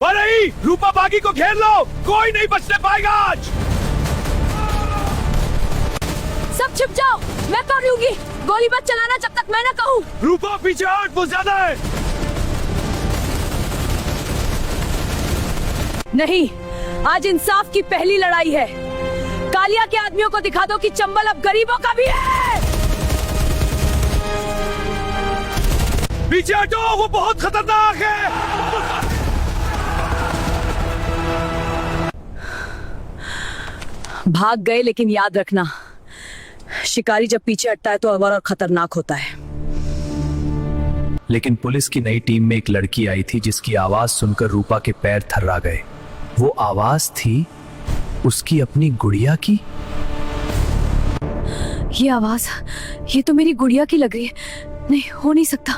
नहीं, रूपा बागी को घेर लो, कोई नहीं बचने पाएगा आज। सब छिप जाओ, मैं कर लूंगी। गोली मत चलाना जब तक मैं न कहूँ। रूपा पीछे हट, वो ज्यादा है। नहीं, आज इंसाफ की पहली लड़ाई है। कालिया के आदमियों को दिखा दो कि चंबल अब गरीबों का भी है। पीछे हटो, वो बहुत खतरनाक है। भाग गए, लेकिन याद रखना, शिकारी जब पीछे हटता है तो अवर और खतरनाक होता है। लेकिन पुलिस की नई टीम में एक लड़की आई थी जिसकी आवाज सुनकर रूपा के पैर थर्रा गए। वो आवाज थी उसकी अपनी गुड़िया की। ये आवाज, ये तो मेरी गुड़िया की लग रही है। नहीं, हो नहीं सकता।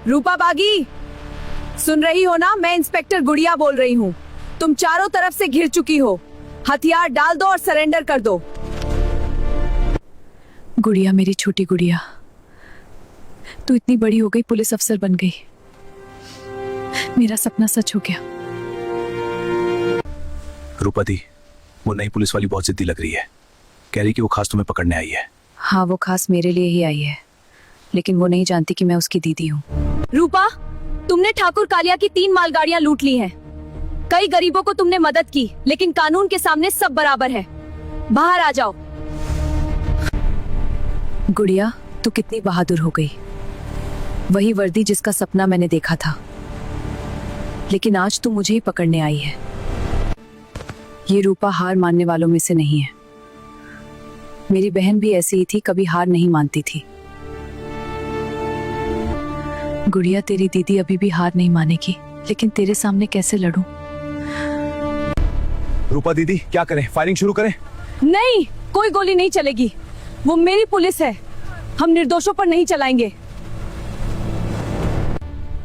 रूपा बागी, सुन रही हो ना? मैं इंस्पेक्टर गुड़िया बोल रही हूँ। तुम चारों तरफ से घिर चुकी हो। हथियार डाल दो और सरेंडर कर दो। गुड़िया, मेरी छोटी गुड़िया, तू इतनी बड़ी हो गई, पुलिस अफसर बन गई। मेरा सपना सच हो गया। रूपा दी, वो नई पुलिस वाली बहुत जिद्दी लग रही है। कह रही कि वो खास तुम्हें पकड़ने आई है। हाँ, वो खास मेरे लिए ही आई है, लेकिन वो नहीं जानती कि मैं उसकी दीदी हूँ। रूपा, तुमने ठाकुर कालिया की 3 मालगाड़ियाँ लूट ली हैं। कई गरीबों को तुमने मदद की, लेकिन कानून के सामने सब बराबर है। बाहर आ जाओ। गुड़िया, तू कितनी बहादुर हो गई। वही वर्दी जिसका सपना मैंने देखा था, लेकिन आज तू मुझे ही पकड़ने आई है। ये रूपा हार मानने वालों में से नहीं है। मेरी बहन भी ऐसी ही थी, कभी हार नहीं मानती थी। गुड़िया, तेरी दीदी अभी भी हार नहीं मानेगी, लेकिन तेरे सामने कैसे लड़ूं? रूपा दीदी, क्या करें? फायरिंग शुरू करें? नहीं, कोई गोली नहीं चलेगी। वो मेरी पुलिस है, हम निर्दोषों पर नहीं चलाएंगे।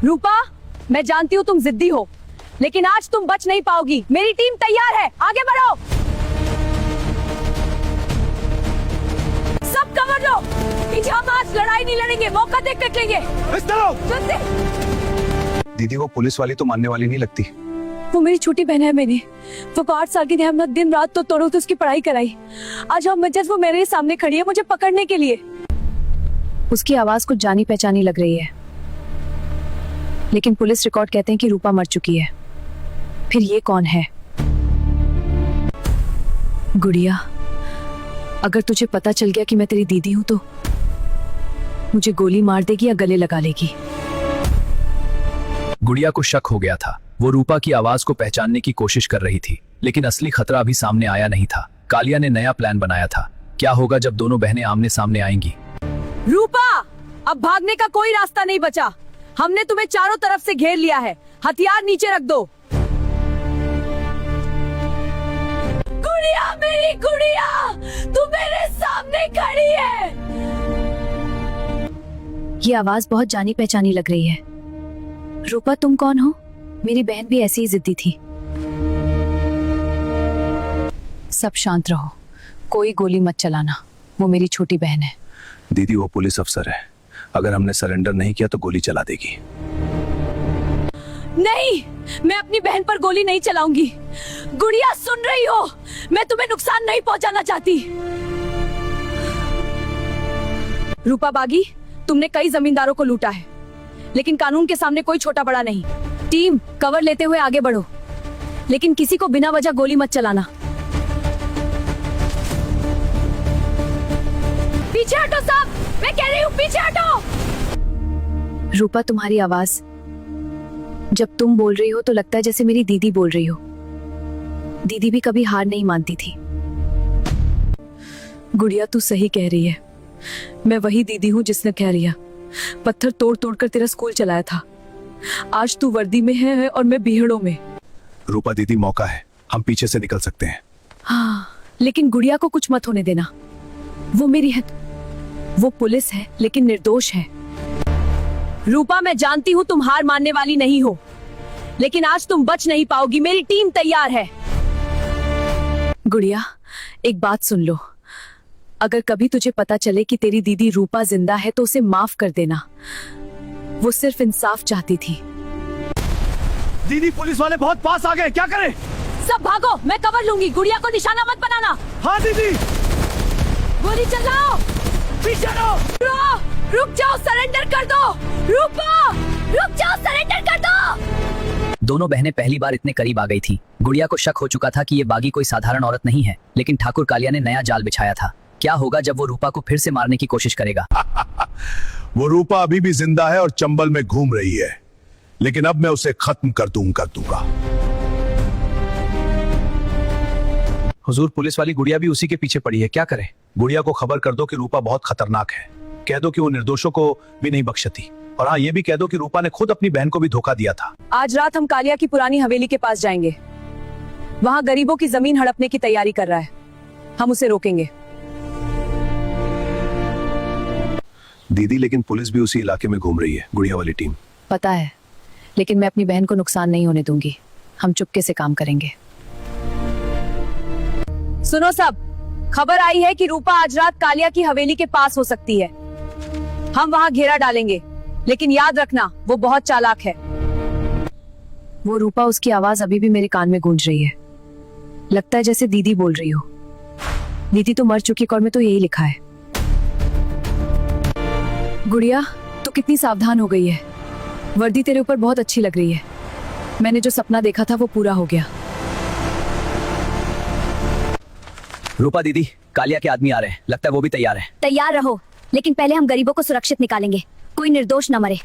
रूपा, मैं जानती हूँ तुम जिद्दी हो, लेकिन आज तुम बच नहीं पाओगी। मेरी टीम तैयार है, आगे बढ़ो। सब कवर लो। पीछे हम आज लड़ाई नहीं लड़ेंगे, मौका देख कर लेंगे। इस तरह। दीदी, वो पुलिस वाली तो मानने वाली नहीं लगती। वो मेरी छोटी बहन है। मेरी वो 8 साल की थी, हमने दिन रात तो तोड़ो तो उसकी पढ़ाई कराई। आज हम जज वो मेरे सामने खड़ी है मुझे पकड़ने के लिए। उसकी आवाज कुछ जानी पहचानी लग रही है, लेकिन पुलिस रिकॉर्ड कहते हैं कि रूपा मर चुकी है। फिर ये कौन है? गुड़िया, अगर तुझे पता चल गया कि मैं तेरी दीदी हूं तो मुझे गोली मार देगी या गले लगा लेगी। गुड़िया को शक हो गया था। वो रूपा की आवाज को पहचानने की कोशिश कर रही थी, लेकिन असली खतरा अभी सामने आया नहीं था। कालिया ने नया प्लान बनाया था। क्या होगा जब दोनों बहनें आमने सामने आएंगी? रूपा, अब भागने का कोई रास्ता नहीं बचा। हमने तुम्हें चारों तरफ से घेर लिया है। हथियार नीचे रख दो। गुड़िया, मेरी गुड़िया, तू मेरे सामने खड़ी है। ये आवाज बहुत जानी पहचानी लग रही है। रूपा, तुम कौन हो? मेरी बहन भी ऐसी ही जिद्दी थी। सब शांत रहो, कोई गोली मत चलाना। वो मेरी छोटी बहन है। दीदी, वो पुलिस अफसर है। अगर हमने सरेंडर नहीं किया तो गोली चला देगी। नहीं, मैं अपनी बहन पर गोली नहीं चलाऊंगी। गुड़िया, सुन रही हो? मैं तुम्हें नुकसान नहीं पहुंचाना चाहती। रूपा बागी, तुमने कई जमींदारों को लूटा है, लेकिन कानून के सामने कोई छोटा बड़ा नहीं। टीम, कवर लेते हुए आगे बढ़ो, लेकिन किसी को बिना वजह गोली मत चलाना। पीछे हटो सब, मैं कह रही हूँ पीछे हटो। रूपा, तुम्हारी आवाज जब तुम बोल रही हो तो लगता है जैसे मेरी दीदी बोल रही हो। दीदी भी कभी हार नहीं मानती थी। गुड़िया, तू सही कह रही है। मैं वही दीदी हूँ जिसने कह रिया पत्थर तोड़ तोड़ कर तेरा स्कूल चलाया था। आज तू वर्दी में है और मैं बीहड़ों में। रूपा दीदी, मौका है, हम पीछे से निकल सकते हैं। हाँ, लेकिन गुड़िया को कुछ मत होने देना। वो मेरी है। वो पुलिस है, लेकिन निर्दोष है। रूपा, मैं जानती हूँ तुम हार मानने वाली नहीं हो, लेकिन आज तुम बच नहीं पाओगी। मेरी टीम तैयार है। गुड़िया, एक बात सुन लो। अगर कभी तुझे पता चले कि तेरी दीदी रूपा जिंदा है तो उसे माफ कर देना। वो सिर्फ इंसाफ चाहती थी। दीदी पुलिस वाले बहुत पास आ गए, क्या करें? सब भागो, मैं कवर लूंगी। गुड़िया को निशाना मत बनाना। हाँ दीदी। गोली चलाओ। पीछे रहो। रुक जाओ, सरेंडर कर दो। रूपा रुक जाओ, सरेंडर कर दो। दोनों बहनें पहली बार इतने करीब आ गई थी। गुड़िया को शक हो चुका था कि ये बागी कोई साधारण औरत नहीं है, लेकिन ठाकुर कालिया ने नया जाल बिछाया था। क्या होगा जब वो रूपा को फिर से मारने की कोशिश करेगा? वो रूपा अभी भी जिंदा है और चंबल में घूम रही है, लेकिन अब मैं उसे खत्म कर दूंगा। हुजूर, पुलिस वाली गुड़िया भी उसी के पीछे पड़ी है, क्या करें? गुड़िया को खबर कर दो कि रूपा बहुत खतरनाक है। कह दो कि वो निर्दोषों को भी नहीं बख्शती। और हाँ, ये भी कह दो कि रूपा ने खुद अपनी बहन को भी धोखा दिया था। आज रात हम कालिया की पुरानी हवेली के पास जाएंगे। वहाँ गरीबों की जमीन हड़पने की तैयारी कर रहा है, हम उसे रोकेंगे। दीदी, लेकिन पुलिस भी उसी इलाके में घूम रही है, गुड़िया वाली टीम। पता है, लेकिन मैं अपनी बहन को नुकसान नहीं होने दूंगी। हम चुपके से काम करेंगे। सुनो सब, खबर आई है कि रूपा आज रात कालिया की हवेली के पास हो सकती है। हम वहां घेरा डालेंगे, लेकिन याद रखना वो बहुत चालाक है। वो रूपा, उसकी आवाज अभी भी मेरे कान में गूंज रही है। लगता है जैसे दीदी बोल रही हो। दीदी तो मर चुकी, कॉल में तो यही लिखा है। गुड़िया, तू कितनी सावधान हो गई है। वर्दी तेरे ऊपर बहुत अच्छी लग रही है। मैंने जो सपना देखा था वो पूरा हो गया। रूपा दीदी, कालिया के आदमी आ रहे हैं, लगता है वो भी तैयार है। तैयार रहो, लेकिन पहले हम गरीबों को सुरक्षित निकालेंगे। कोई निर्दोष न मरे।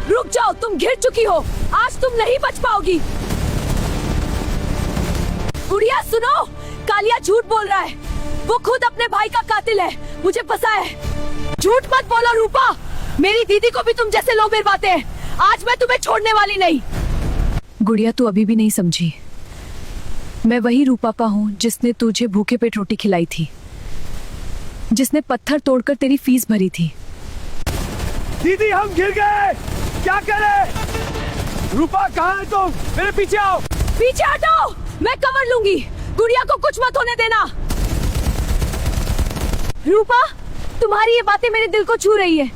रुक जाओ, तुम घिर चुकी हो। आज तुम नहीं बच पाओगी। गुड़िया सुनो, कालिया झूठ बोल रहा है। वो खुद अपने भाई का कातिल है, मुझे फंसा है। झूठ मत बोलो रूपा, मेरी दीदी को भी तुम जैसे लोग मिलवाते हैं। आज मैं तुम्हें छोड़ने वाली नहीं। गुड़िया, तू अभी भी नहीं समझी। मैं वही रूपापा हूँ जिसने तुझे भूखे पेट रोटी खिलाई थी, जिसने पत्थर तोड़कर तेरी फीस भरी थी। दीदी हम गिर गए, क्या करें? रूपा कहाँ है तुम? मेरे पीछे आओ। पीछे हटो, मैं कवर लूंगी। गुड़िया को कुछ मत होने देना। रूपा, तुम्हारी ये बातें मेरे दिल को छू रही है।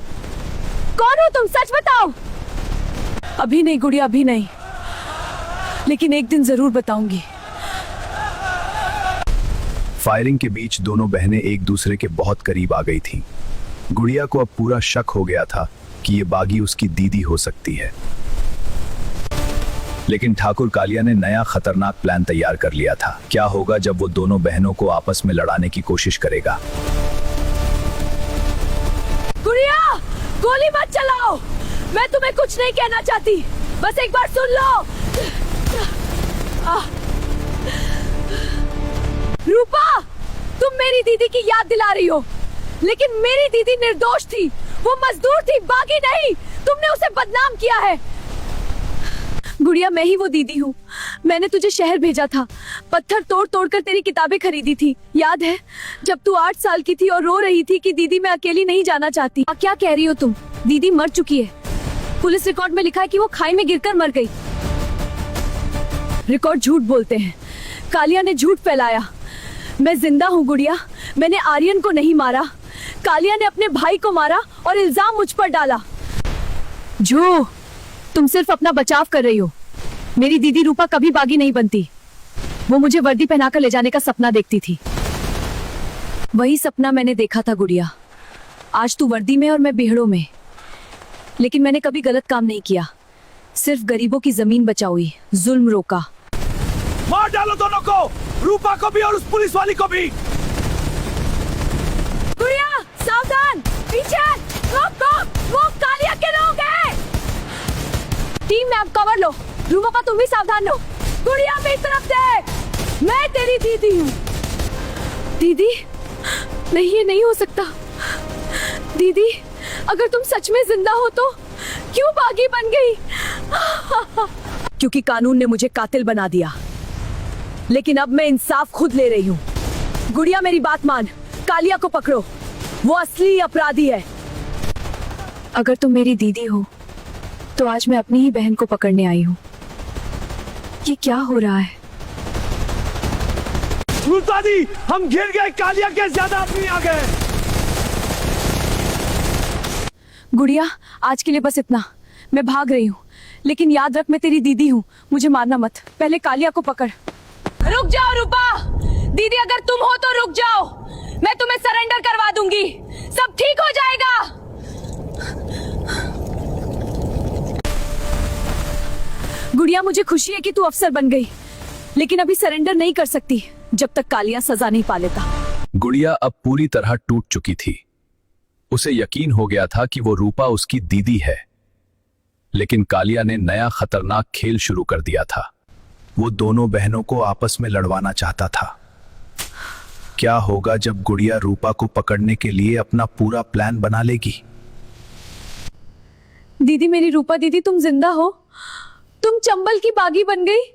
कौन हो तुम, सच बताओ। अभी नहीं गुड़िया, अभी नहीं, लेकिन एक दिन जरूर बताऊंगी। फायरिंग के बीच दोनों बहनें एक दूसरे के बहुत करीब आ गई थीं। गुड़िया को अब पूरा शक हो गया था कि ये बागी उसकी दीदी हो सकती है, लेकिन ठाकुर कालिया ने नया खतरनाक प्लान तैयार कर लिया था। क्या होगा जब वो दोनों बहनों को आपस में लड़ाने की कोशिश करेगा? गुड़िया, गोली मत चलाओ। मैं तुम्हें कुछ नहीं कहना चाहती, बस एक बार सुन लो। रूपा, तुम मेरी दीदी की याद दिला रही हो, लेकिन मेरी दीदी निर्दोष थी। वो मजदूर थी, बागी नहीं। तुमने उसे बदनाम किया है। गुड़िया, मैं ही वो दीदी हूँ। मैंने तुझे शहर भेजा था, पत्थर तोड़ तोड़ कर तेरी किताबें खरीदी थी। याद है जब तू 8 साल की थी और रो रही थी कि दीदी मैं अकेली नहीं जाना चाहती। क्या कह रही हो तुम? दीदी मर चुकी है। पुलिस रिकॉर्ड में लिखा है कि वो खाई में गिरकर मर गई। रिकॉर्ड झूठ बोलते हैं। कालिया ने झूठ फैलाया। मैं जिंदा हूँ गुड़िया, मैंने आर्यन को नहीं मारा। कालिया ने अपने भाई को मारा और इल्जाम मुझ पर डाला। जो तुम सिर्फ अपना बचाव कर रही हो। मेरी दीदी रूपा कभी बागी नहीं बनती। वो मुझे वर्दी पहनाकर ले जाने का सपना देखती थी। वही सपना मैंने देखा था गुड़िया। आज तू वर्दी में और मैं बिहड़ों में, लेकिन मैंने कभी गलत काम नहीं किया। सिर्फ गरीबों की जमीन बचाई, जुल्म रोका। मार डालो दोनों को, रूपा को भी और उस पुलिस वाली को भी। गुड़िया सावधान, पीछे रोको, वो कालिया के लोग हैं। टीम में आप कवर लो। रूपा, तुम भी सावधान रहो। गुड़िया मेरी तरफ से, मैं तेरी दीदी हूँ। दीदी नहीं, ये नहीं हो सकता। दीदी अगर तुम सच में जिंदा हो तो क्यों बागी बन गई? क्योंकि कानून ने मुझे कातिल बना दिया, लेकिन अब मैं इंसाफ खुद ले रही हूँ। गुड़िया मेरी बात मान, कालिया को पकड़ो, वो असली अपराधी है। अगर तुम मेरी दीदी हो तो आज मैं अपनी ही बहन को पकड़ने आई हूँ। ये क्या हो रहा है? रूपा दी, हम गिर गए, कालिया के ज्यादा आदमी आ गए। गुड़िया, आज के लिए बस इतना। मैं भाग रही हूँ, लेकिन याद रख मैं तेरी दीदी हूँ, मुझे मारना मत। पहले कालिया को पकड़। रुक जाओ रूपा, दीदी अगर तुम हो तो रुक जाओ, मैं तुम्हें सरेंडर करवा दूंगी, सब ठीक हो जाएगा। गुड़िया, मुझे खुशी है कि तू अफसर बन गई, लेकिन अभी सरेंडर नहीं कर सकती जब तक कालिया सजा नहीं पा लेता। गुड़िया अब पूरी तरह टूट चुकी थी। उसे यकीन हो गया था कि वो रूपा उसकी दीदी है, लेकिन कालिया ने नया खतरनाक खेल शुरू कर दिया था। वो दोनों बहनों को आपस में लड़वाना चाहता था। क्या होगा जब गुड़िया रूपा को पकड़ने के लिए अपना पूरा प्लान बना लेगी? दीदी, मेरी रूपा दीदी, तुम जिंदा हो? तुम चंबल की बागी बन गई?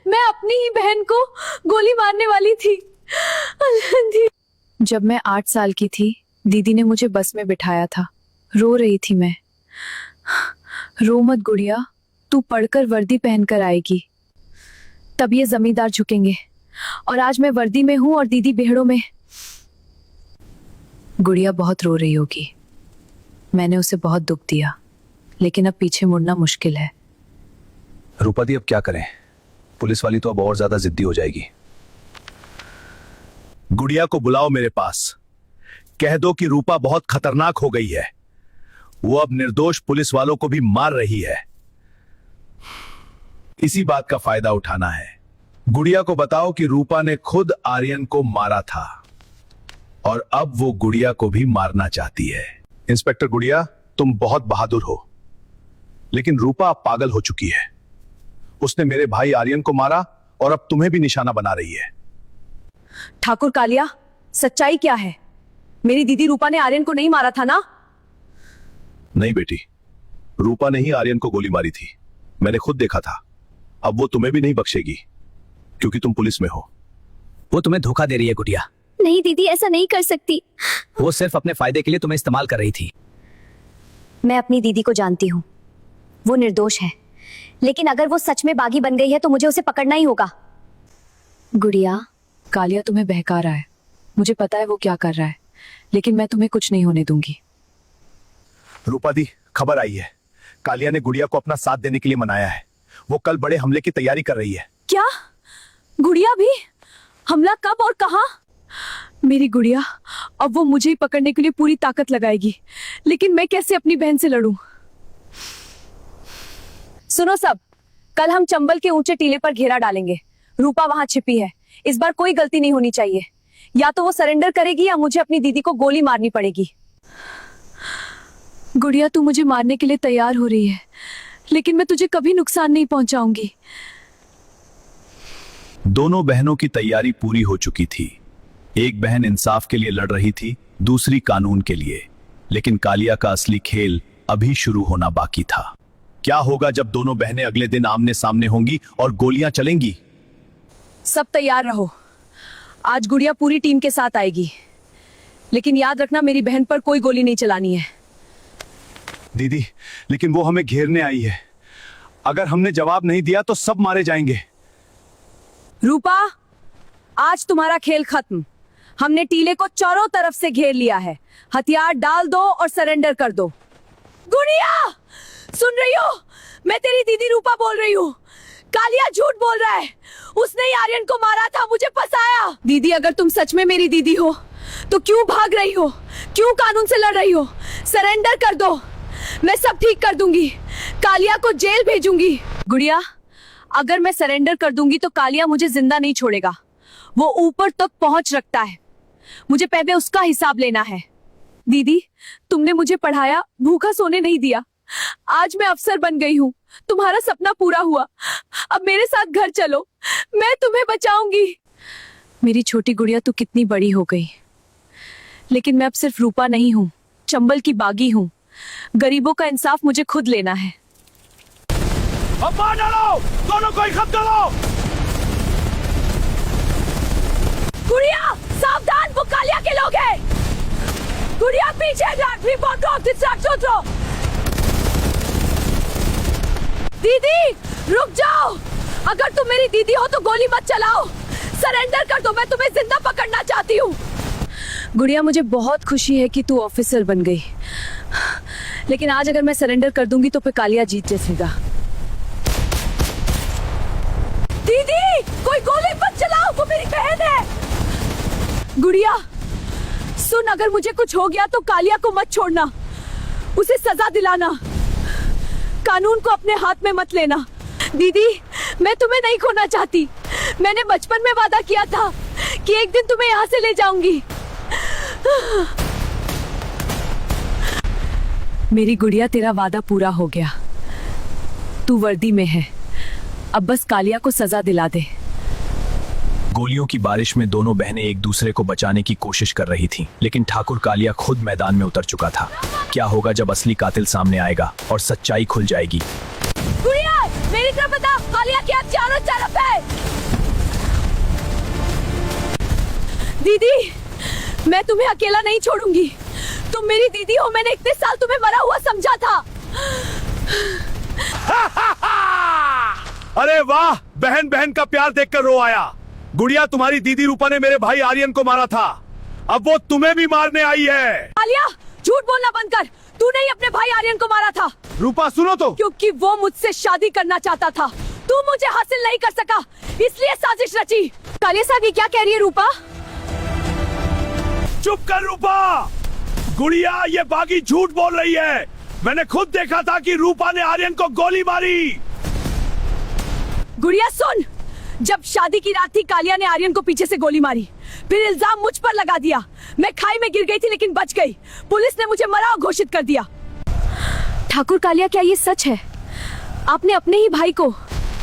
मैं अपनी ही बहन को गोली मारने वाली थी। जब मैं 8 साल की थी, दीदी ने मुझे बस में बिठाया था। रो रही थी मैं। रो मत गुड़िया, तू पढ़कर वर्दी पहनकर आएगी, तब ये जमींदार झुकेंगे। और आज मैं वर्दी में हूं और दीदी बेहड़ों में। गुड़िया बहुत रो रही होगी। मैंने उसे बहुत दुख दिया, लेकिन अब पीछे मुड़ना मुश्किल है। रूपा दी, अब क्या करें? पुलिस वाली तो अब और ज्यादा जिद्दी हो जाएगी। गुड़िया को बुलाओ मेरे पास, कह दो कि रूपा बहुत खतरनाक हो गई है। वो अब निर्दोष पुलिस वालों को भी मार रही है। इसी बात का फायदा उठाना है। गुड़िया को बताओ कि रूपा ने खुद आर्यन को मारा था और अब वो गुड़िया को भी मारना चाहती है। इंस्पेक्टर गुड़िया, तुम बहुत बहादुर हो, लेकिन रूपा अब पागल हो चुकी है। उसने मेरे भाई आर्यन को मारा और अब तुम्हें भी निशाना बना रही है। ठाकुर कालिया, सच्चाई क्या है? मेरी दीदी रूपा ने आर्यन को नहीं मारा था ना? नहीं बेटी, रूपा ने ही आर्यन को गोली मारी थी। मैंने खुद देखा था। अब वो तुम्हें भी नहीं बख्शेगी, क्योंकि तुम पुलिस में हो। वो तुम्हें धोखा दे रही है गुड़िया। नहीं दीदी, ऐसा नहीं कर सकती। वो सिर्फ अपने फायदे के लिए तुम्हें इस्तेमाल कर रही थी। मैं अपनी दीदी को जानती हूँ, वो निर्दोष है, लेकिन अगर वो सच में बागी बन गई है तो मुझे उसे पकड़ना ही होगा। गुड़िया, कालिया तुम्हें बहका रहा है। मुझे पता है वो क्या कर रहा है, लेकिन मैं तुम्हें कुछ नहीं होने दूंगी। रूपा दी, खबर आई है, कालिया ने गुड़िया को अपना साथ देने के लिए मनाया है। वो कल बड़े हमले की तैयारी कर रही है। क्या? गुड़िया भी? हमला कब और कहां? मेरी गुड़िया, अब वो मुझे ही पकड़ने के लिए पूरी ताकत लगाएगी, लेकिन मैं कैसे अपनी बहन से लड़ूं? सुनो सब, कल हम चंबल के ऊंचे टीले पर घेरा डालेंगे। रूपा वहां छिपी है। इस बार कोई गलती नहीं होनी चाहिए। या तो वो सरेंडर करेगी या मुझे अपनी दीदी को गोली मारनी पड़ेगी। गुड़िया, तू मुझे मारने के लिए तैयार हो रही है, लेकिन मैं तुझे कभी नुकसान नहीं पहुंचाऊंगी। दोनों बहनों की तैयारी पूरी हो चुकी थी। एक बहन इंसाफ के लिए लड़ रही थी, दूसरी कानून के लिए। लेकिन कालिया का असली खेल अभी शुरू होना बाकी था। क्या होगा जब दोनों बहनें अगले दिन आमने सामने होंगी और गोलियां चलेंगी? सब तैयार रहो, आज गुड़िया पूरी टीम के साथ आएगी, लेकिन याद रखना मेरी बहन पर कोई गोली नहीं चलानी है। दीदी, लेकिन वो हमें घेरने आई है। अगर हमने जवाब नहीं दिया तो सब मारे जाएंगे। रूपा, आज तुम्हारा खेल खत्म। हमने टीले को चारों तरफ से घेर लिया है। हथियार डाल दो और सरेंडर कर दो। गुड़िया, सुन रही हो? मैं तेरी दीदी रूपा बोल रही हूँ। कालिया झूठ बोल रहा है। उसने ही आर्यन को मारा था, मुझे फंसाया। दीदी, अगर तुम सच में मेरी दीदी हो तो क्यों भाग रही हो? क्यों कानून से लड़ रही हो? सरेंडर कर दो, मैं सब ठीक कर दूंगी। कालिया को जेल भेजूंगी। गुड़िया, अगर मैं सरेंडर कर दूंगी तो कालिया मुझे जिंदा नहीं छोड़ेगा। वो ऊपर तक पहुंच रखता है। मुझे पहले उसका हिसाब लेना है। दीदी, तुमने मुझे पढ़ाया, भूखा सोने नहीं दिया। आज मैं अफसर बन गई हूँ, तुम्हारा सपना पूरा हुआ। अब मेरे साथ घर चलो, मैं तुम्हें बचाऊंगी। मेरी छोटी गुड़िया, तू कितनी बड़ी हो गई, लेकिन मैं अब सिर्फ रूपा नहीं हूँ, चंबल की बागी हूँ। गरीबों का इंसाफ मुझे खुद लेना है। अब मार डालो, दोनों को ही खत्म करो। गुड़िया, सावधान, वो कालिया के लोग हैं। गुड़िया, पीछे जाओ। दीदी, रुक जाओ। अगर तुम मेरी दीदी हो तो गोली मत चलाओ, सरेंडर कर दो। मैं तुम्हें जिंदा पकड़ना चाहती हूँ। गुड़िया, मुझे बहुत खुशी है कि तू ऑफिसर बन गई, लेकिन आज अगर मैं सरेंडर कर दूंगी तो फिर कालिया जीत जाएगा। दीदी, कोई गोली मत चलाओ, वो मेरी बहन है। गुड़िया सुन, अगर मुझे कुछ हो गया तो कालिया को मत छोड़ना, उसे सजा दिलाना, कानून को अपने हाथ में मत लेना। दीदी, मैं तुम्हें नहीं खोना चाहती। मैंने बचपन में वादा किया था कि एक दिन तुम्हें यहाँ से ले जाऊंगी। मेरी गुड़िया, तेरा वादा पूरा हो गया। तू वर्दी में है, अब बस कालिया को सजा दिला दे। गोलियों की बारिश में दोनों बहनें एक दूसरे को बचाने की कोशिश कर रही थीं, लेकिन ठाकुर कालिया खुद मैदान में उतर चुका था। क्या होगा जब असली कातिल सामने आएगा और सच्चाई खुल जाएगी? गुड़िया, मेरी तरफ बता, कालिया के हाथ चारों तरफ है। दीदी, मैं तुम्हें अकेला नहीं छोड़ूंगी। तुम मेरी दीदी हो, मैंने इतने साल तुम्हें मरा हुआ समझा था। अरे वाह, बहन बहन का प्यार देखकर रो आया। गुड़िया, तुम्हारी दीदी रूपा ने मेरे भाई आर्यन को मारा था, अब वो तुम्हें भी मारने आई है। कालिया, झूठ बोलना बंद कर। तूने ही अपने भाई आर्यन को मारा था। रूपा सुनो तो। क्योंकि वो मुझसे शादी करना चाहता था, तू मुझे हासिल नहीं कर सका, इसलिए साजिश रची। कालिया साहब, ये क्या कह रही है रूपा? चुप कर रूपा। गुड़िया, ये बागी झूठ बोल रही है। मैंने खुद देखा था कि रूपा ने आर्यन को गोली मारी। गुड़िया सुन, जब शादी की रात थी, कालिया ने आर्यन को पीछे से गोली मारी, फिर इल्जाम मुझ पर लगा दिया। मैं खाई में गिर गई थी लेकिन बच गई। पुलिस ने मुझे मरा घोषित कर दिया। ठाकुर कालिया, क्या ये सच है? आपने अपने ही भाई को?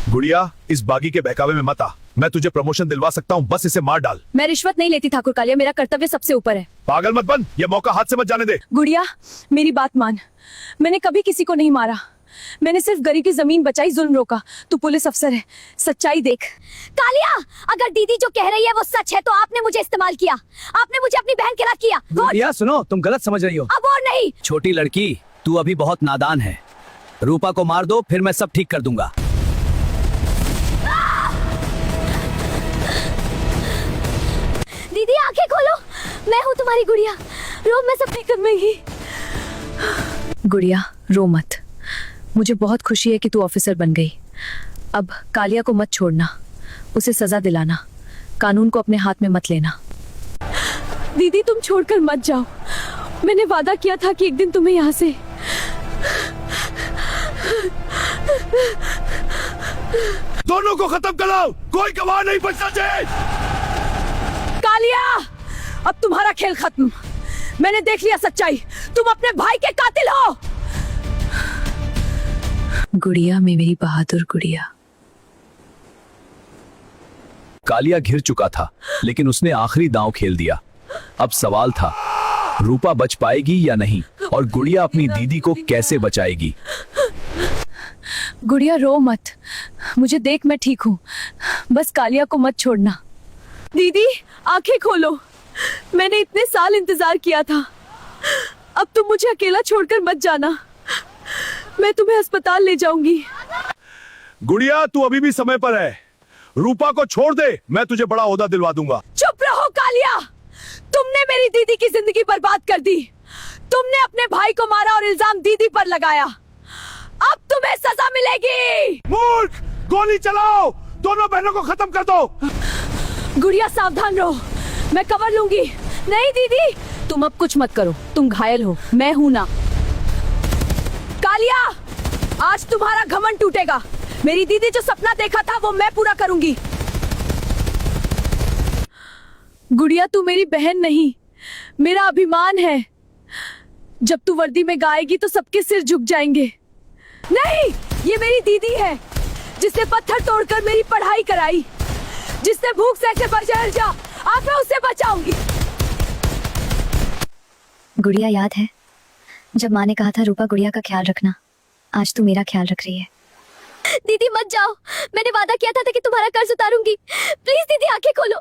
गुड़िया, इस बागी के बहकावे में मत आ। मैं तुझे प्रमोशन दिलवा सकता हूँ, बस इसे मार डाल। मैं रिश्वत नहीं लेती ठाकुर कालिया, मेरा कर्तव्य सबसे ऊपर है। पागल मत बन, ये मौका हाथ से मत जाने दे। गुड़िया, मेरी बात मान। मैंने कभी किसी को नहीं मारा, मैंने सिर्फ गरीब की जमीन बचाई, जुल्म रोका। तू पुलिस अफसर है, सच्चाई देख। कालिया, अगर दीदी जो कह रही है वो सच है तो आपने मुझे इस्तेमाल किया, आपने मुझे अपनी बहन के साथ किया। गुड़िया सुनो, तुम गलत समझ रही हो। अब और नहीं। छोटी लड़की, तू अभी बहुत नादान है। रूपा को मार दो, फिर मैं सब ठीक कर दूंगा। दीदी, आंखें खोलो, मैं हूँ तुम्हारी गुड़िया। रो, मैं सब ठीक कर दूंगी। गुड़िया, रो मत। मुझे बहुत खुशी है कि तू ऑफिसर बन गई। अब कालिया को मत छोड़ना, उसे सजा दिलाना, कानून को अपने हाथ में मत लेना। दीदी, तुम छोड़कर मत जाओ। मैंने वादा किया था कि एक दिन तुम्हें यहाँ से। दोनों को खत्म कराओ, कोई गवाह नहीं बचना चाहिए। कालिया, अब तुम्हारा खेल खत्म। मैंने देख लिया सच्चाई, तुम अपने भाई के कातिल हो। गुड़िया, मेरी बहादुर गुड़िया। कालिया घिर चुका था, लेकिन उसने आखिरी दांव खेल दिया। अब सवाल था, रूपा बच पाएगी या नहीं, और गुड़िया अपनी दीदी को कैसे बचाएगी? गुड़िया, रो मत, मुझे देख, मैं ठीक हूँ। बस कालिया को मत छोड़ना। दीदी, आंखें खोलो, मैंने इतने साल इंतजार किया था। अब तुम मुझे अकेला छोड़कर मत जाना, मैं तुम्हें अस्पताल ले जाऊंगी। गुड़िया, तू अभी भी समय पर है। रूपा को छोड़ दे, मैं तुझे बड़ा ओहदा दिलवा दूंगा। चुप रहो कालिया, तुमने मेरी दीदी की जिंदगी बर्बाद कर दी। तुमने अपने भाई को मारा और इल्जाम दीदी पर लगाया। अब तुम्हें सजा मिलेगी। मूर्ख, गोली चलाओ, दोनों बहनों को खत्म कर दो। गुड़िया, सावधान रहो, मैं कवर लूंगी। नहीं दीदी, तुम अब कुछ मत करो, तुम घायल हो, मैं हूं ना। कालिया, आज तुम्हारा घमंड टूटेगा। मेरी दीदी जो सपना देखा था वो मैं पूरा करूंगी। गुड़िया, तू मेरी बहन नहीं, मेरा अभिमान है। जब तू वर्दी में गाएगी तो सबके सिर झुक जाएंगे। नहीं, ये मेरी दीदी है, जिसने पत्थर तोड़कर मेरी पढ़ाई कराई, जिसने भूख से पर जहर जा, आज मैं उसे बचाऊंगी। गुड़िया, याद है जब माँ ने कहा था रूपा गुड़िया का ख्याल रखना? आज तू मेरा ख्याल रख रही है। दीदी मत जाओ, मैंने वादा किया था कि तुम्हारा कर्ज उतारूंगी। प्लीज दीदी, आंखें खोलो।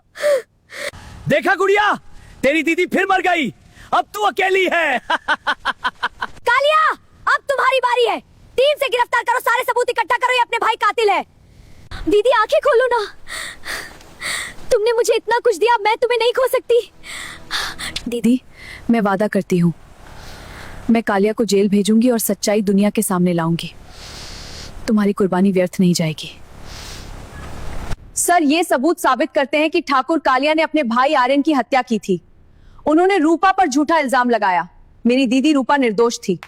देखा गुड़िया, तेरी दीदी फिर मर गई, अब तू अकेली है। कालिया, अब तुम्हारी बारी है। टीम से गिरफ्तार करो, सारे सबूत इकट्ठा करो, ये अपने भाई कातिल है। दीदी, आंखें खोलो ना, तुमने मुझे इतना कुछ दिया, मैं तुम्हें नहीं खो सकती। दीदी, मैं वादा करती हूँ, मैं कालिया को जेल भेजूंगी और सच्चाई दुनिया के सामने लाऊंगी। तुम्हारी कुर्बानी व्यर्थ नहीं जाएगी। सर, ये सबूत साबित करते हैं कि ठाकुर कालिया ने अपने भाई आर्यन की हत्या की थी। उन्होंने रूपा पर झूठा इल्जाम लगाया। मेरी दीदी रूपा निर्दोष थी।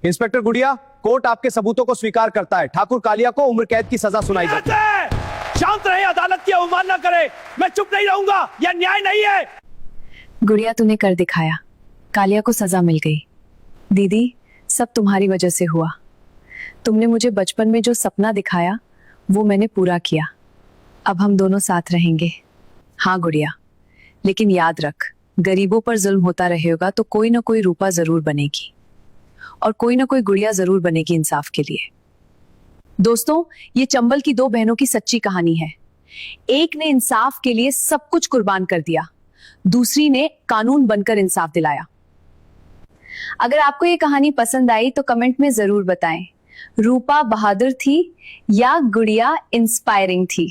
इंस्पेक्टर गुड़िया, कोर्ट आपके सबूतों को स्वीकार करता है। ठाकुर कालिया को उम्र कैद की सजा सुनाई जाती है। शांत रहे, अदालत की अवमानना करे। मैं चुप नहीं रहूंगा, यह न्याय नहीं है। गुड़िया, तूने कर दिखाया। कालिया को सजा मिल गई। दीदी, सब तुम्हारी वजह से हुआ। तुमने मुझे बचपन में जो सपना दिखाया वो मैंने पूरा किया। अब हम दोनों साथ रहेंगे। हाँ गुड़िया, लेकिन याद रख, गरीबों पर जुल्म होता रहेगा तो कोई ना कोई रूपा जरूर बनेगी और कोई ना कोई गुड़िया जरूर बनेगी इंसाफ के लिए। दोस्तों, ये चंबल की दो बहनों की सच्ची कहानी है। एक ने इंसाफ के लिए सब कुछ कुर्बान कर दिया, दूसरी ने कानून बनकर इंसाफ दिलाया। अगर आपको ये कहानी पसंद आई तो कमेंट में जरूर बताएं, रूपा बहादुर थी या गुड़िया इंस्पायरिंग थी।